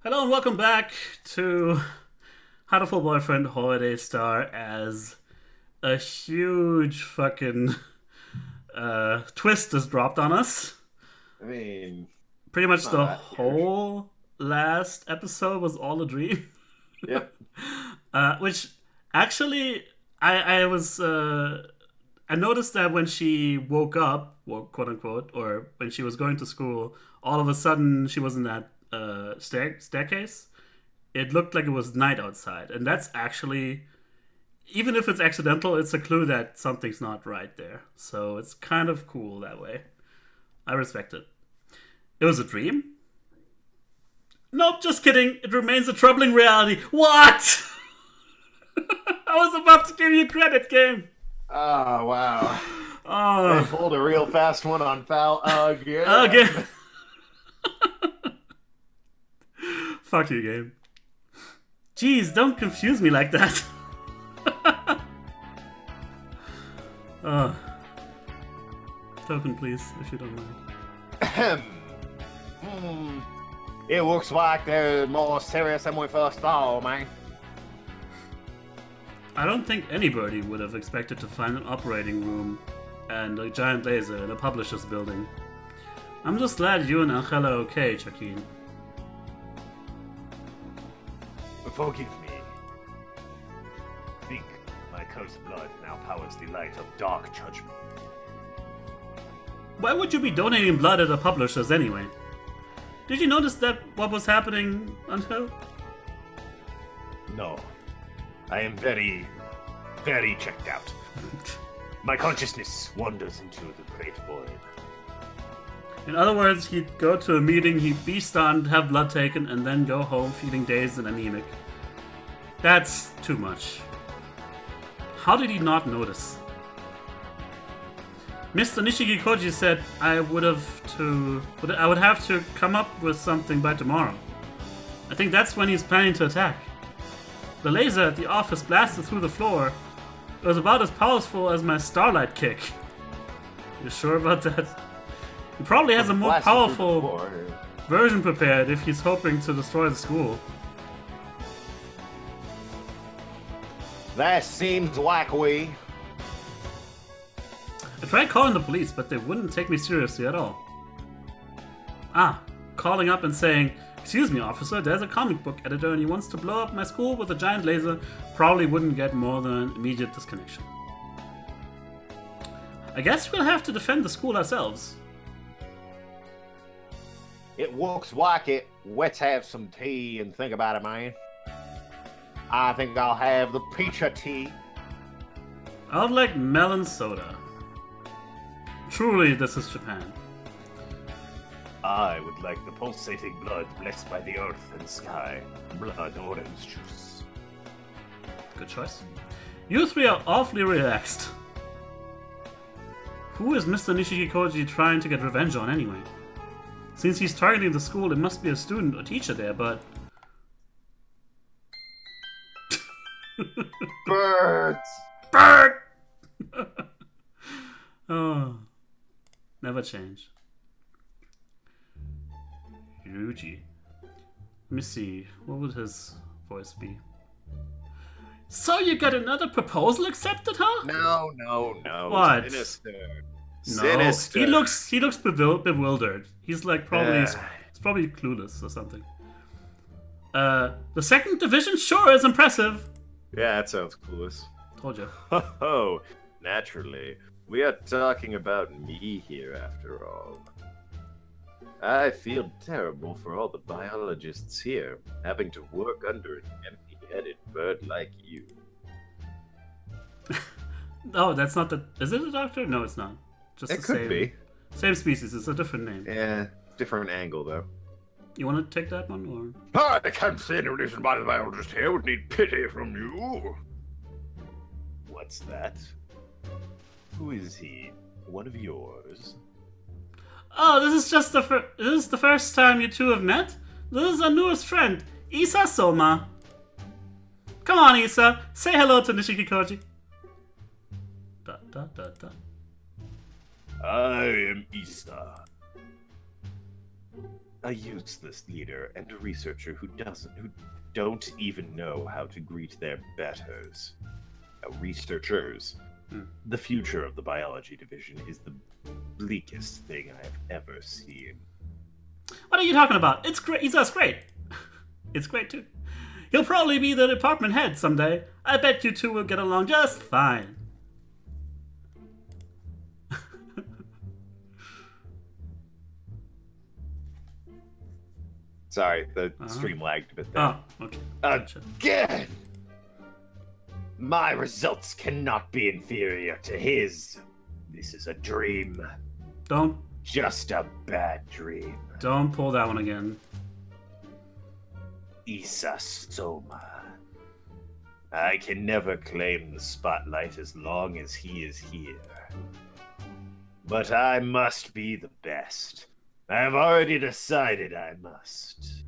Hello and welcome back to Hatoful Boyfriend Holiday Star as a huge fucking twist is dropped on us. I mean, Pretty much not the that huge. whole last episode was all a dream. Yep. Which actually, I was I noticed that when she woke up, well, quote unquote, or when she was going to school, all of a sudden she was in that staircase. It looked like it was night outside, and that's actually, even if it's accidental, it's a clue that something's not right there. So it's kind of cool that way. I respect it. It was a dream. Nope, just kidding. It remains a troubling reality. What? I was about to give you credit, game. Oh, wow. They Oh, pulled a real fast one on foul again. again. Fuck you, game. Jeez, don't confuse me like that. Oh, token, please, if you don't mind. Ahem. It looks like they're more serious than we first thought, man. I don't think anybody would have expected to find an operating room and a giant laser in a publisher's building. I'm just glad you and Angela are okay, Joaquin. Forgive me. Think my cursed blood now powers the light of dark judgment. Why would you be donating blood at the publishers anyway? Did you notice that what was happening until? No. I am very, very checked out. My consciousness wanders into the great void. In other words, he'd go to a meeting, he'd be stunned, have blood taken, and then go home feeling dazed and anemic. That's too much. How did he not notice? Mr. Nishigikoji said I would have to come up with something by tomorrow. I think that's when he's planning to attack. The laser at the office blasted through the floor. It was about as powerful as my starlight kick. You sure about that? He probably has a more Blasted through the powerful floor. version prepared if he's hoping to destroy the school. That seems likely. I tried calling the police, but they wouldn't take me seriously at all. Calling up and saying, "Excuse me, officer, there's a comic book editor and he wants to blow up my school with a giant laser," probably wouldn't get more than an immediate disconnection. I guess we'll have to defend the school ourselves. It looks like it. Let's have some tea and think about it, man. I think I'll have the peach tea. I would like melon soda. Truly, this is Japan. I would like the pulsating blood blessed by the earth and sky. Blood orange juice. Good choice. You three are awfully relaxed. Who is Mr. Nishikikoji trying to get revenge on anyway? Since he's targeting the school, it must be a student or teacher there, but... Birds! Bird! Oh, never change. Ryuji. Let me see. What would his voice be? So you got another proposal accepted, huh? No. What? Sinister. No, Sinister. he looks bewildered. He's like probably Yeah. he's probably clueless or something. The second division sure is impressive. Yeah, that sounds clueless. Told you. Oh, naturally. We are talking about me here after all. I feel terrible for all the biologists here, having to work under an empty-headed bird like you. Oh, that's not the. Is it a doctor? No, it's not. Just It the could same. be. Same species. It's a different name. Yeah, different angle, though. You want to take that one, I can't see any reason why the biologist here would need pity from you. What's that? Who is he? One of yours? Oh, this is just this is the first time you two have met. This is our newest friend, Isa Soma. Come on, Isa. Say hello to Nishikikoji. Da da da da. I am Isa. a useless leader and a researcher who don't even know how to greet their betters. Researchers. The future of the biology division is the bleakest thing I have ever seen. What are you talking about? It's great. He's us great. It's great too. He'll probably be the department head someday. I bet you two will get along just fine. Sorry, the stream lagged a bit there. Oh, okay. Gotcha. Again! My results cannot be inferior to his. This is a dream. Don't Just a bad dream. pull that one again. Issa Soma. I can never claim the spotlight as long as he is here. But I must be the best. I have already decided I must.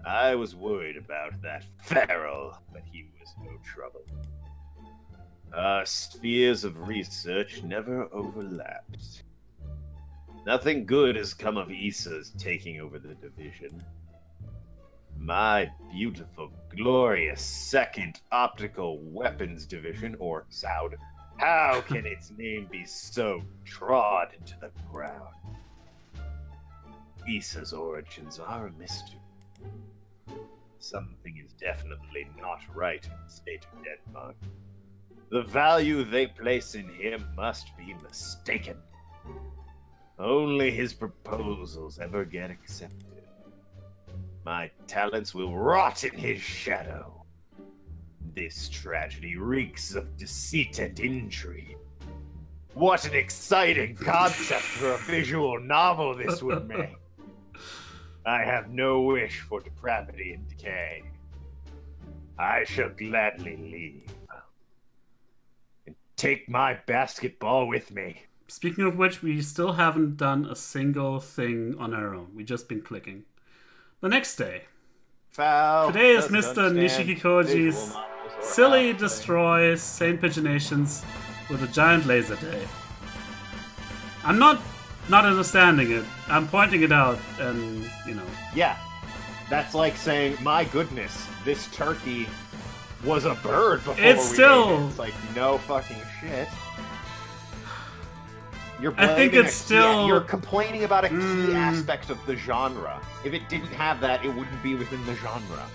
I was worried about that feral, but he was no trouble. Our spheres of research never overlapped. Nothing good has come of Issa's taking over the division. My beautiful, glorious second optical weapons division, or SOUD, how can its name be so trod into the ground? Issa's origins are a mystery. Something is definitely not right in the state of Denmark. The value they place in him must be mistaken. Only his proposals ever get accepted. My talents will rot in his shadow. This tragedy reeks of deceit and intrigue. What an exciting concept for a visual novel this would make. I have no wish for depravity and decay. I shall gladly leave. And take my basketball with me. Speaking of which, we still haven't done a single thing on our own. We've just been clicking. The next day. Foul. Today is Mr. Nishiki Koji's Silly Destroy Sane Paginations with a Giant Laser Day. I'm not understanding it. I'm pointing it out, and, you know. Yeah. That's like saying, my goodness, this turkey was a bird before It's we still- ate it. It's like, no fucking shit. You're I think blaming it's a key- still- You're complaining about a key aspect of the genre. If it didn't have that, it wouldn't be within the genre.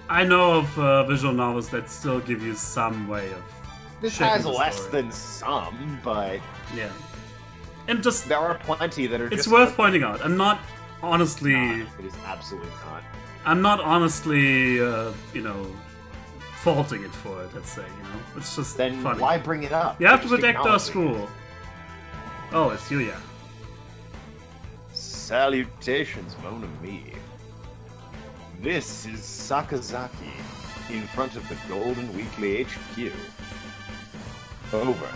I know of visual novels that still give you some way of. This shaping has the less story. than some, but Yeah. And just. there are plenty that are It's just... worth pointing out. I'm not honestly. It is absolutely not. I'm not honestly, faulting it for it, let's say, It's just Then funny. why bring it up? You have to Just protect our acknowledge it. school. Oh, it's Yuya. Salutations, mon ami. This is Sakazaki, in front of the Golden Weekly HQ. Over.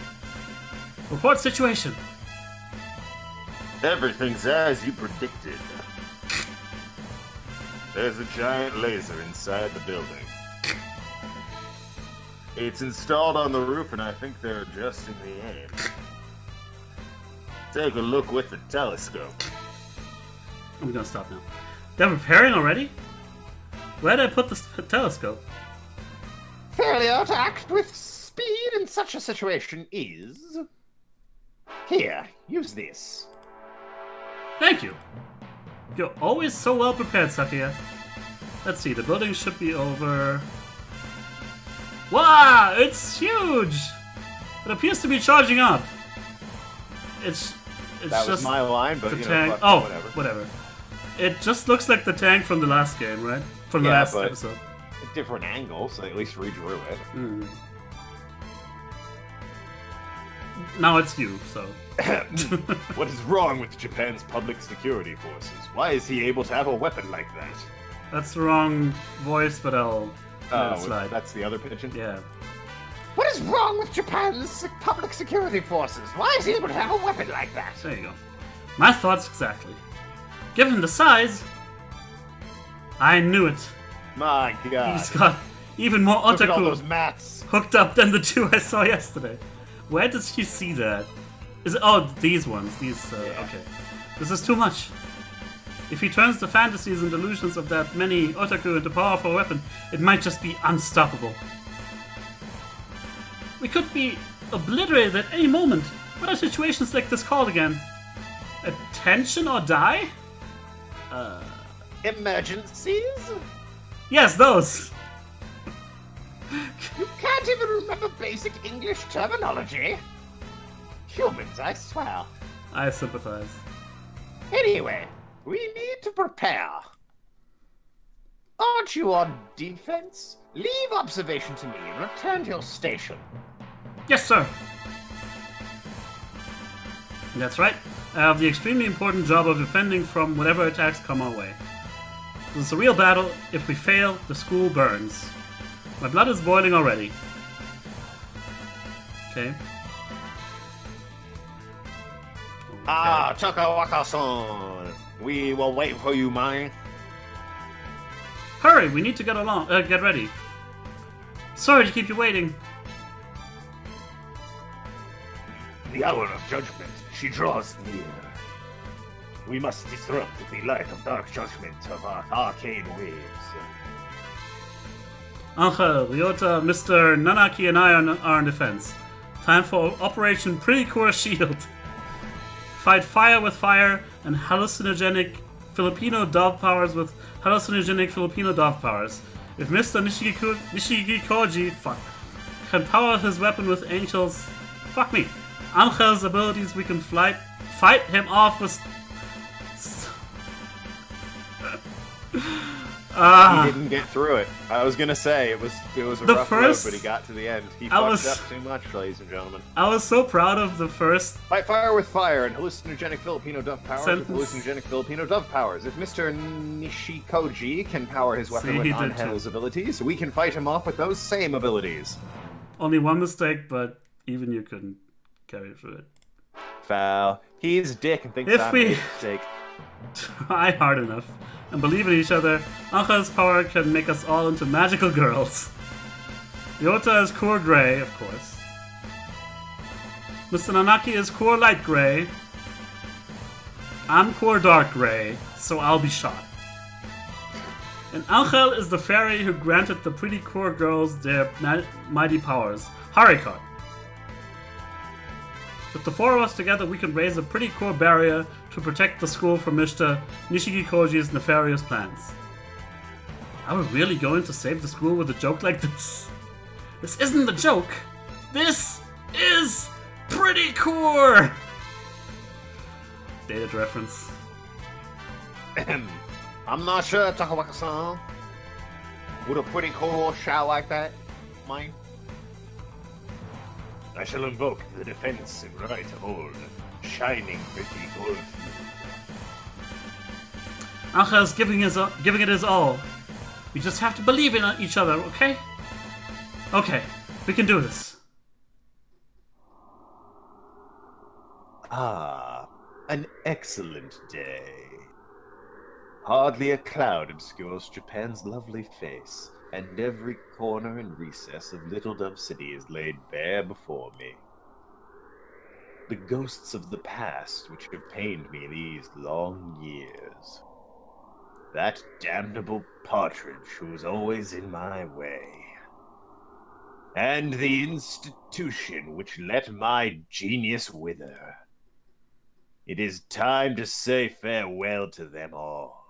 Report situation. Everything's as you predicted. There's a giant laser inside the building. It's installed on the roof, and I think they're adjusting the aim. Take a look with the telescope. I'm gonna stop now. They're repairing already? Where did I put the telescope? Failure to act with speed in such a situation is... Here, use this. Thank you. You're always so well prepared, Sakia. Let's see, the building should be over. Wow, it's huge! It appears to be charging up. It's That just was my line, but the you know, tank. fuck, Oh, whatever. It just looks like the tank from the last game, right? From the Yeah, last but- episode. A different angle, so they at least redrew it. Mm. Now it's you, so. What is wrong with Japan's public security forces? Why is he able to have a weapon like that? That's the wrong voice, but I'll let it Oh, slide. that's the other pigeon? Yeah. What is wrong with Japan's public security forces? Why is he able to have a weapon like that? There you go. My thoughts exactly. Given the size, I knew it. My god. He's got even more Look at all those otaku mats. hooked up than the two I saw yesterday. Where did she see that? Is it? Oh, these ones. These. Yeah. Okay. This is too much. If he turns the fantasies and delusions of that many otaku into a powerful weapon, it might just be unstoppable. We could be obliterated at any moment. What are situations like this called again? Attention or die? Emergencies? Yes, those! You can't even remember basic English terminology. Humans, I swear. I sympathize. Anyway, we need to prepare. Aren't you on defense? Leave observation to me and return to your station. Yes, sir! That's right. I have the extremely important job of defending from whatever attacks come our way. This is a real battle. If we fail, the school burns. My blood is boiling already. Okay. Ah, Takawaka-san. We will wait for you, mine. Hurry! We need to get ready. Sorry to keep you waiting. The hour of judgment, she draws near. We must disrupt the light of dark judgment of our arcane waves. Angel, Ryota, Mr. Nanaki, and I are in defense. Time for Operation Pretty Core Shield. Fight fire with fire and hallucinogenic Filipino dove powers with hallucinogenic Filipino dove powers. If Mr. Nishiki-koji can power his weapon with angels, fuck me. Angel's abilities, we can fight him off with. He didn't get through it. I was gonna say it was a rough road, but he got to the end. He fucked up too much, ladies and gentlemen. I was so proud of the first. Fight fire with fire and hallucinogenic Filipino dove powers Sentence. with hallucinogenic Filipino dove powers. If Mr. Nishikoji can power his weapon with Angel's abilities, we can fight him off with those same abilities. Only one mistake, but even you couldn't carry through it. Foul. He's a dick and thinks If I'm we- a mistake. Try hard enough and believe in each other, Angel's power can make us all into magical girls. Ryota is core gray, of course. Mr. Nanaki is core light gray. I'm core dark gray, so I'll be shot. And Angel is the fairy who granted the pretty core girls their mighty powers, Harikot. With the four of us together, we can raise a pretty core barrier to protect the school from Mr. Nishiki-koji's nefarious plans. Are we really going to save the school with a joke like this? This isn't a joke! This is pretty core! Dated reference. I'm not sure, Takawaka-san. Would a pretty cool shout like that, mine? I shall invoke the defensive right of old, shining pretty gold. Angel's giving it his all. We just have to believe in each other, okay? Okay, we can do this. Ah, an excellent day. Hardly a cloud obscures Japan's lovely face, and every corner and recess of Little Dove City is laid bare before me. The ghosts of the past which have pained me these long years. That damnable partridge who was always in my way. And the institution which let my genius wither. It is time to say farewell to them all.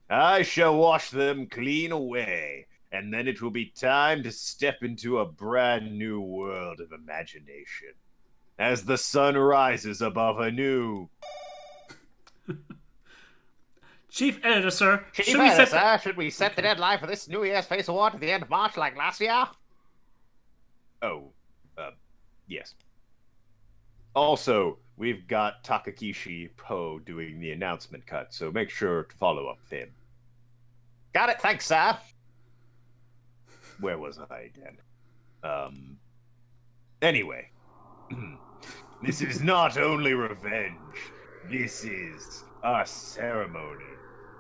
I shall wash them clean away, and then it will be time to step into a brand new world of imagination. As the sun rises above a new... Chief Editor, sir. Chief Editor, sir, should we set the deadline for this New Year's Face Award to the end of March like last year? Oh, yes. Also, we've got Takakishi Poe doing the announcement cut, so make sure to follow up with him. Got it, thanks, sir. Where was I again? Anyway. This is not only revenge. This is a ceremony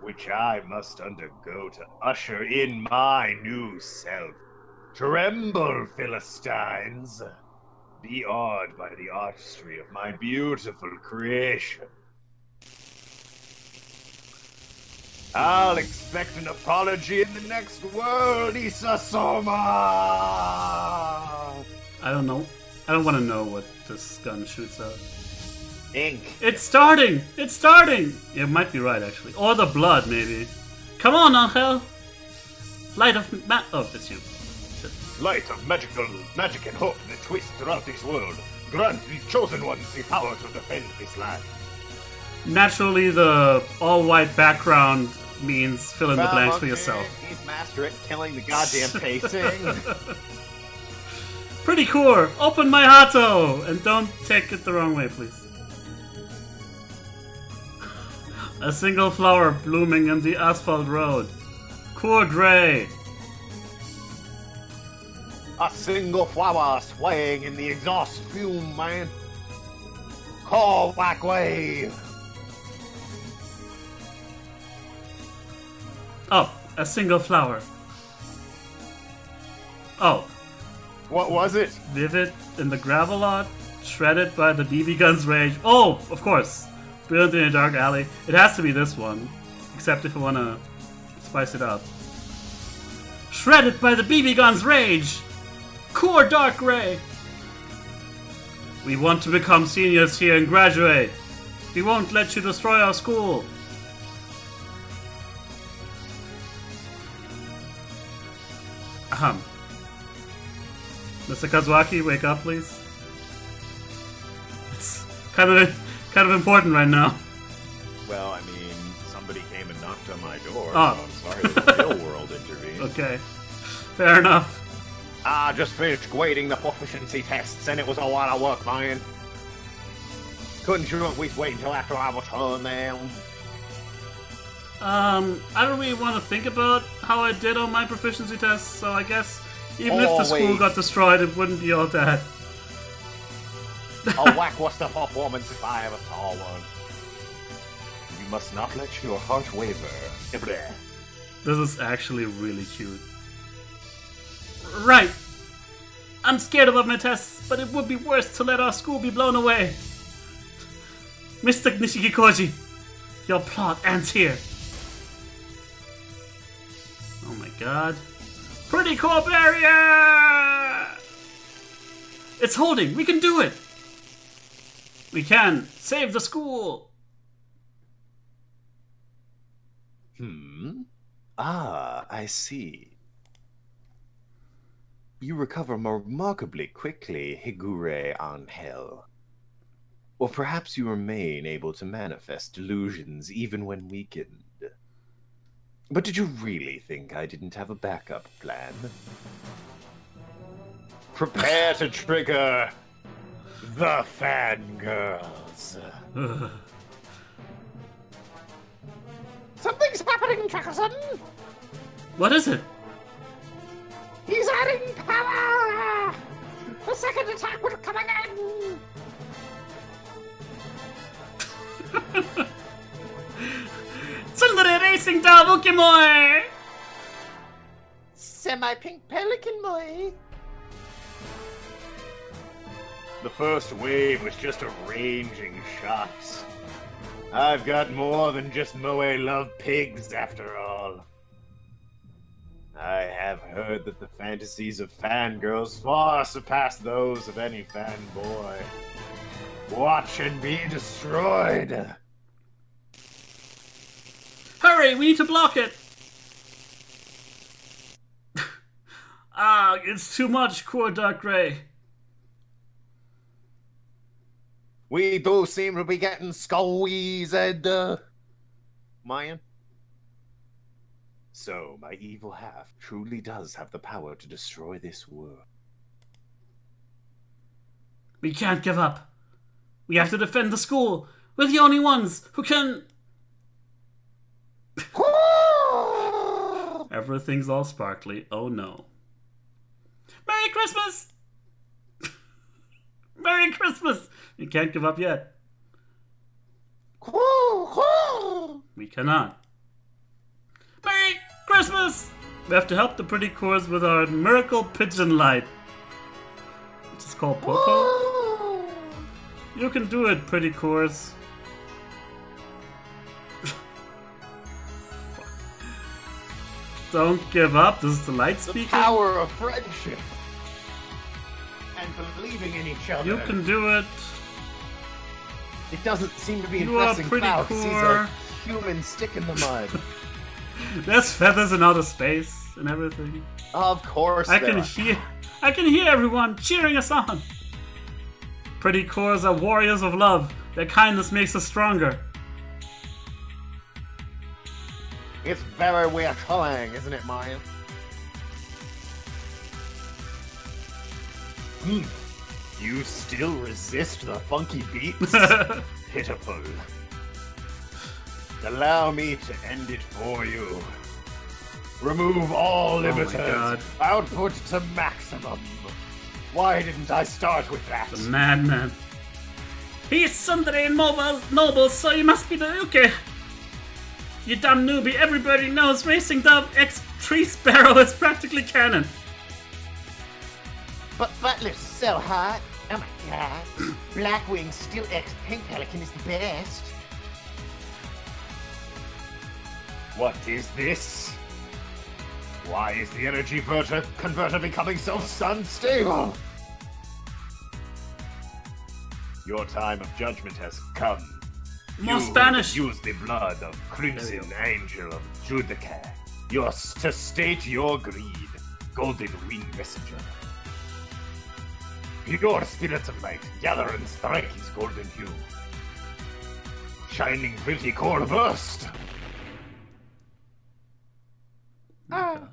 which I must undergo to usher in my new self. Tremble, Philistines! Be awed by the artistry of my beautiful creation. I'll expect an apology in the next world, Isasoma! I don't know. I don't want to know what this gun shoots out. Ink. It's starting! It's starting! It might be right, actually. Or the blood, maybe. Come on, Angel! Light of oh, it's you. Shit. Light of magic and hope that twist throughout this world. Grant the chosen ones the power to defend this land. Naturally, the all-white background means fill in the blanks for yourself. He's master at killing the goddamn pacing. Pretty cool! Open my Hato! And don't take it the wrong way, please. A single flower blooming on the asphalt road. Core gray. A single flower swaying in the exhaust fume, man. Call back wave. Oh, a single flower. Oh. What was it? Vivid in the gravel lot, shredded by the BB gun's rage. Oh, of course. Brilliant in a dark alley. It has to be this one. Except if you want to spice it up. Shredded by the BB gun's rage. Core dark gray. We want to become seniors here and graduate. We won't let you destroy our school. Ahem. Mr. Kazuaki, wake up, please. It's kind of important right now. Well, I mean, somebody came and knocked on my door, Oh. so I'm sorry the real world intervened. Okay. Fair enough. I just finished grading the proficiency tests, and it was a lot of work, man. Couldn't you at least wait until after I returned them? I don't really want to think about how I did on my proficiency tests, so I guess even if the school Always. got destroyed, it wouldn't be all that. A lackluster performance if I ever saw one. You must not let your heart waver. Bleh. This is actually really cute. Right. I'm scared about my tests, but it would be worse to let our school be blown away. Mr. Nishikikoji, your plot ends here. Oh my god. Pretty cool barrier! It's holding! We can do it! We can! Save the school! Ah, I see. You recover remarkably quickly, Higure Angel. Or perhaps you remain able to manifest delusions even when weakened. But did you really think I didn't have a backup plan? Prepare to trigger the fangirls. Something's happening, Trackerson! What is it? He's adding power! The second attack will come again! Tsundere Racing Dabuki-moe! Semi-pink pelican boy! The first wave was just arranging shots. I've got more than just Moe love pigs, after all. I have heard that the fantasies of fangirls far surpass those of any fanboy. Watch and be destroyed! Hurry, we need to block it! It's too much, Core Dark Gray. We do seem to be getting squeezed, Mayan. So, my evil half truly does have the power to destroy this world. We can't give up. We have to defend the school. We're the only ones who can... Everything's all sparkly. Oh no. Merry Christmas! Merry Christmas! You can't give up yet. We cannot. Merry Christmas! We have to help the pretty cores with our miracle pigeon light. Which is called Popo. You can do it, pretty cores. Fuck. Don't give up. This is the light The speaking. power of friendship. And believing in each other. You can do it. It doesn't seem to be You are impressing pretty Cloud 'cause he's cool. a human stick in the mud. There's feathers in outer space and everything. Of course I there can hear everyone cheering us on. Pretty cores are warriors of love. Their kindness makes us stronger. It's very weird calling, isn't it, Mario? You still resist the funky beats? Pitiful. Allow me to end it for you. Remove all limiters. God. Output to maximum. Why didn't I start with that? The madman. He's Sundere and noble, so you must be the Uke. You dumb newbie, everybody knows Racing Dove X Tree Sparrow is practically canon. But Butler's so hot. Oh my god. Blackwing Steel X Pink Pelican is the best. What is this? Why is the energy converter becoming so unstable? Your time of judgment has come. More You Spanish. Use the blood of Crimson Angel of Judica. To state your greed, Golden Wing Messenger. Pure spirits of light, gather and strike his golden hue. Shining pretty core burst. My God.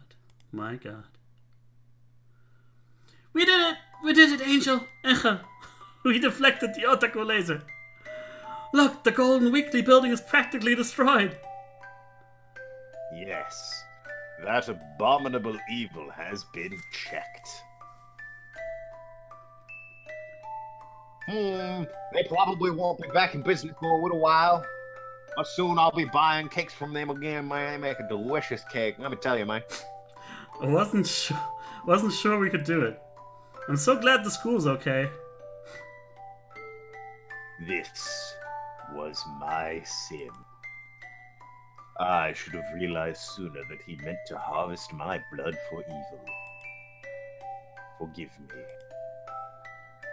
My God. We did it! We did it, Angel! We deflected the Otaku laser. Look, the Golden Weekly building is practically destroyed. Yes, that abominable evil has been checked. They probably won't be back in business for a little while. But soon I'll be buying cakes from them again, man. They make a delicious cake. Let me tell you, man. I wasn't sure we could do it. I'm so glad the school's okay. This was my sin. I should have realized sooner that he meant to harvest my blood for evil. Forgive me.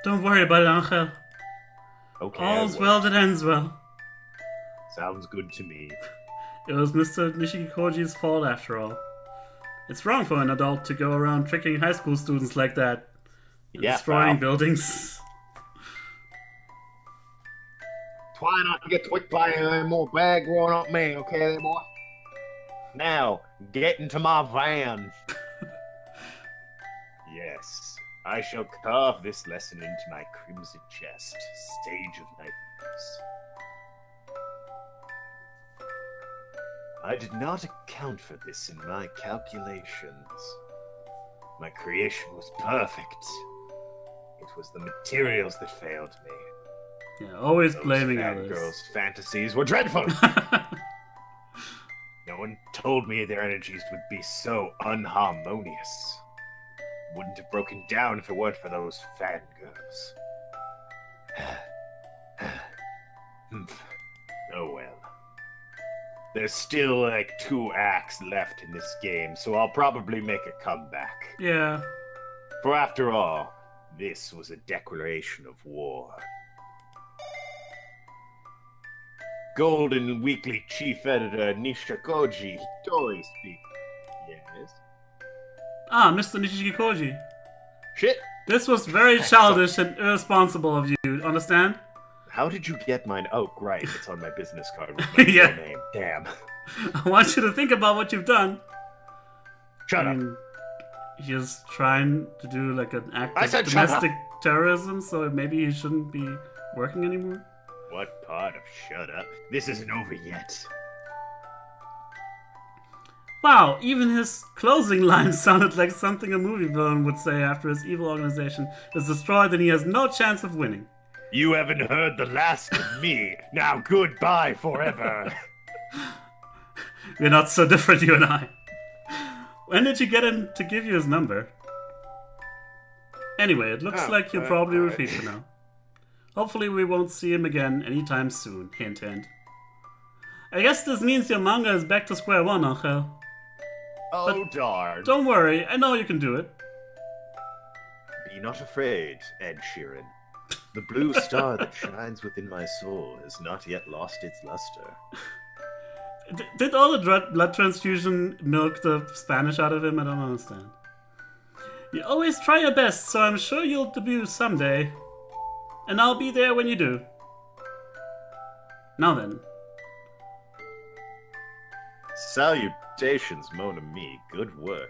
Don't worry about it, Angel. Okay. I All's won't. well that ends well. Sounds good to me. It was Mr. Nishikikoji's fault after all. It's wrong for an adult to go around tricking high school students like that. And Yeah, destroying pal. buildings. Try not to get twicked by any more bad growing up man, okay, there, boy? Now, get into my van. Yes, I shall carve this lesson into my crimson chest, stage of nightmares. I did not account for this in my calculations. My creation was perfect. It was the materials that failed me. Yeah, always Those blaming fat others. girls' fantasies were dreadful. No one told me their energies would be so unharmonious. Wouldn't have broken down if it weren't for those fangirls. Oh well. There's still like 2 acts left in this game, so I'll probably make a comeback. Yeah. For after all, this was a declaration of war. Golden Weekly Chief Editor Nishikoji Hitori speaking. Yes? Ah, Mr. Nishikikoji. Shit! This was very childish and irresponsible of you, understand? How did you get mine? Oh, right, it's on my business card with my Yeah. real name. Damn. I want you to think about what you've done. Shut I up. mean, he's trying to do like an act I of said shut domestic terrorism, so maybe he shouldn't be working anymore. What part of shut up? This isn't over yet. Wow, even his closing line sounded like something a movie villain would say after his evil organization is destroyed and he has no chance of winning. You haven't heard the last of me. Now goodbye forever. We're not so different, you and I. When did you get him to give you his number? Anyway, it looks like he'll probably retreat for now. Hopefully we won't see him again anytime soon. Hint, hint. I guess this means your manga is back to square one, Angel. Oh, darn. Don't worry, I know you can do it. Be not afraid, Ed Sheeran. The blue star that shines within my soul has not yet lost its luster. Did all the blood transfusion milk the Spanish out of him? I don't understand. You always try your best, so I'm sure you'll debut someday. And I'll be there when you do. Now then. Salutations, mon ami. Good work.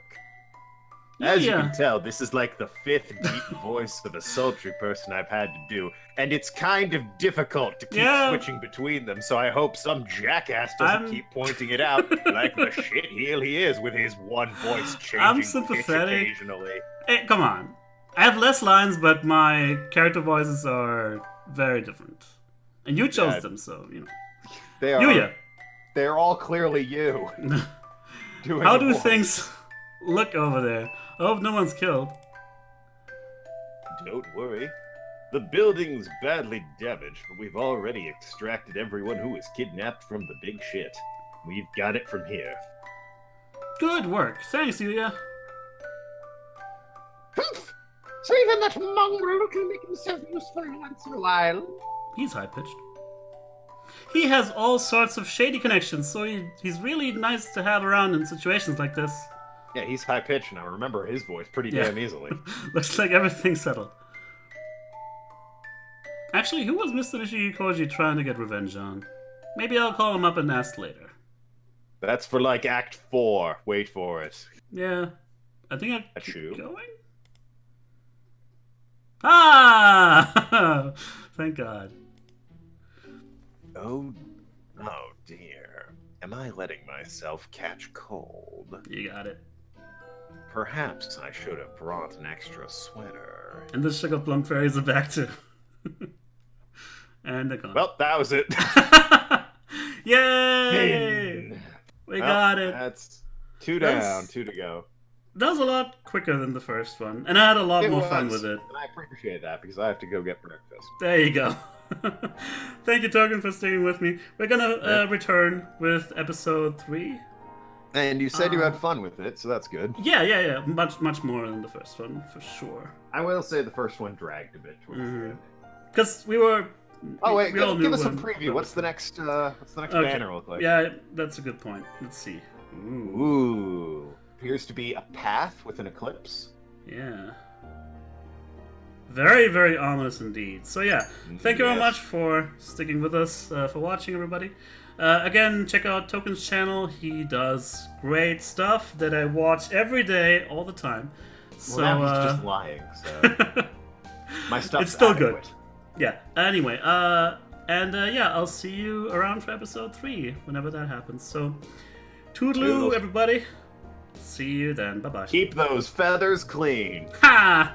As you Yeah. can tell, this is like the 5th deep voice of a sultry person I've had to do, and it's kind of difficult to keep Yeah. switching between them, so I hope some jackass doesn't I'm- keep pointing it out like the shitheel he is with his one voice I'm changing pitch sympathetic. occasionally. Hey, come on. I have less lines, but my character voices are very different. And you chose Yeah. them, so, you know. They are. Yuya, They're all clearly you. Doing how the do voice. things look over there? I hope no one's killed. Don't worry. The building's badly damaged, but we've already extracted everyone who was kidnapped from the big shit. We've got it from here. Good work. Thanks, Yuya. Humph! So even that mongrel can make himself useful once in a while. He's high-pitched. He has all sorts of shady connections, so he's really nice to have around in situations like this. Yeah, he's high pitched, and I remember his voice pretty Yeah. damn easily. Looks like everything's settled. Actually, who was Mr. Nishikoji trying to get revenge on? Maybe I'll call him up and ask later. That's for like Act 4. Wait for it. Yeah. I think I Achoo. keep going? Ah! Thank God. Oh dear. Am I letting myself catch cold? You got it. Perhaps I should have brought an extra sweater. And the sugar plum fairies are back too. And they're gone. Well, that was it. Yay! We got it. That's 2 That's- down, 2 to go. That was a lot quicker than the first one, and I had a lot more fun with it. And I appreciate that because I have to go get breakfast. There you go. Thank you, Token, for staying with me. We're gonna return with episode 3. And you said you had fun with it, so that's good. Yeah. Much more than the first one, for sure. I will say the first one dragged a bit towards the end. Because we were... Oh wait, we all give knew us a when- preview. What's the next Okay. banner look like? Yeah, that's a good point. Let's see. Ooh. Ooh. Appears to be a path with an eclipse. Yeah. Very, very ominous indeed. So yeah, thank you very Yes. much for sticking with us, for watching, everybody. Again, check out Token's channel. He does great stuff that I watch every day, all the time. So, Well, now he's just lying, so my stuff's It's still adequate. good. Yeah, anyway, yeah, I'll see you around for episode 3, whenever that happens. So, toodaloo, Toodles. everybody. See you then. Bye-bye. Keep those feathers clean. Ha!